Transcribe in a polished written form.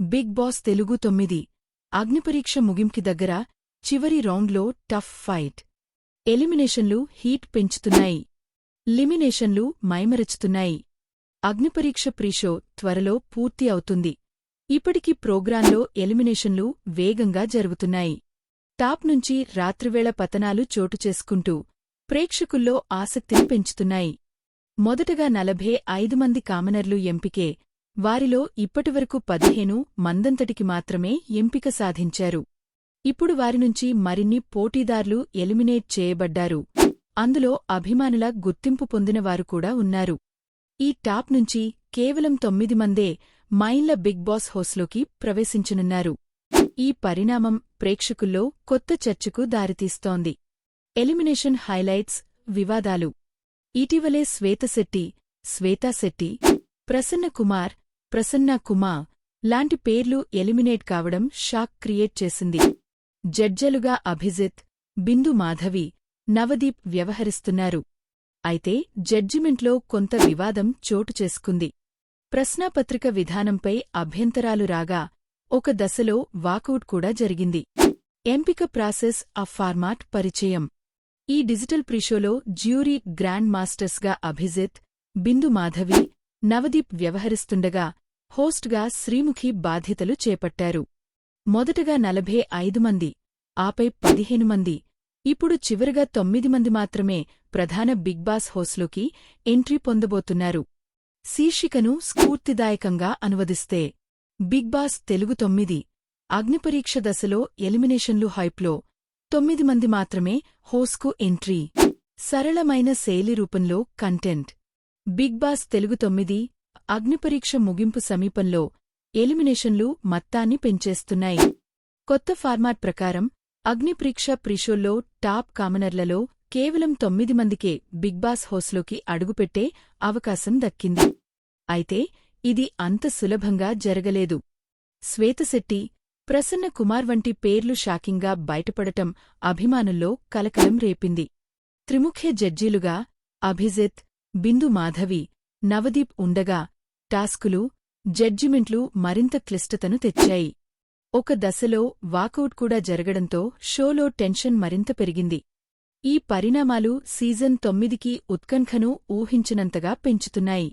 Big boss Telugu 9 అగ్నిపరీక్ష ముగింపుకి దగ్గర చివరి రౌండ్లో టఫ్ ఫైట్. ఎలిమినేషన్లు హీట్ పెంచుతున్నాయి. లిమినేషన్లు మైమరచుతున్నాయి. అగ్నిపరీక్ష ప్రీషో త్వరలో పూర్తి అవుతుంది. ఇప్పటికీ ప్రోగ్రాంలో ఎలిమినేషన్లు వేగంగా జరుగుతున్నాయి. టాప్ నుంచి రాత్రివేళ పతనాలు చోటుచేసుకుంటూ ప్రేక్షకుల్లో ఆసక్తిని పెంచుతున్నాయి. మొదటగా 45 మంది కామనర్లు ఎంపికే. వారిలో ఇప్పటివరకు 15 మందంతటికి మాత్రమే ఎంపిక సాధించారు. ఇప్పుడు వారినుంచి మరిన్ని పోటీదార్లు ఎలిమినేట్ చేయబడ్డారు. అందులో అభిమానుల గుర్తింపు పొందినవారు కూడా ఉన్నారు. ఈ టాప్ నుంచి కేవలం 9 మందే మైన్ల బిగ్ బాస్ హౌస్లోకి ప్రవేశించనున్నారు. ఈ పరిణామం ప్రేక్షకుల్లో కొత్త చర్చకు దారితీస్తోంది. ఎలిమినేషన్ హైలైట్స్, వివాదాలు. ఇటీవలే శ్వేతాశెట్టి, ప్రసన్న కుమార్, ప్రసన్నా కుమార్ లాంటి పేర్లు ఎలిమినేట్ కావడం షాక్ క్రియేట్ చేసింది. జడ్జలుగా అభిజిత్, బిందు మాధవి, నవదీప్ వ్యవహరిస్తున్నారు. అయితే జడ్జిమెంట్లో కొంత వివాదం చోటుచేసుకుంది. ప్రశ్నాపత్రిక విధానంపై అభ్యంతరాలు రాగా ఒక దశలో వాకౌట్ కూడా జరిగింది. ఎంపిక ప్రాసెస్ ఫార్మాట్ పరిచయం. ఈ డిజిటల్ ప్రీషోలో జ్యూరీ గ్రాండ్ మాస్టర్స్గా అభిజిత్, బిందు మాధవి, నవదీప్ వ్యవహరిస్తుండగా హోస్ట్గా శ్రీముఖి బాధ్యతలు చేపట్టారు. మొదటగా 45 మంది, ఆపై 15 మంది, ఇప్పుడు చివరగా 9 మంది మాత్రమే ప్రధాన బిగ్ బాస్ హౌస్లోకి ఎంట్రీ పొందబోతున్నారు. శీర్షికను స్ఫూర్తిదాయకంగా అనువదిస్తే బిగ్ బాస్ తెలుగు 9 అగ్నిపరీక్ష దశలో ఎలిమినేషన్లు హైప్లో 9 మంది మాత్రమే హౌస్కు ఎంట్రీ. సరళమైన శైలి రూపంలో కంటెంట్. బిగ్ బాస్ తెలుగు 9 అగ్నిపరీక్ష ముగింపు సమీపంలో ఎలిమినేషన్లు మత్తాన్ని పెంచేస్తున్నాయి. కొత్త ఫార్మాట్ ప్రకారం అగ్నిపరీక్ష ప్రీషోల్లో టాప్ కామనర్లలో కేవలం 9 మందికే బిగ్ బాస్ హౌస్లోకి అడుగుపెట్టే అవకాశం దక్కింది. అయితే ఇది అంత సులభంగా జరగలేదు. శ్వేతశెట్టి, ప్రసన్న కుమార్ వంటి పేర్లు షాకింగ్గా బయటపడటం అభిమానుల్లో కలకలం రేపింది. త్రిముఖ్య జడ్జీలుగా అభిజిత్, బిందు మాధవి, నవదీప్ ఉండగా టాస్కులు, జడ్జిమెంట్లు మరింత క్లిష్టతను తెచ్చాయి. ఒక దశలో వాకౌట్ కూడా జరగడంతో షోలో టెన్షన్ మరింత పెరిగింది. ఈ పరిణామాలు సీజన్ 9కి ఉత్కంఠను ఊహించినంతగా పెంచుతున్నాయి.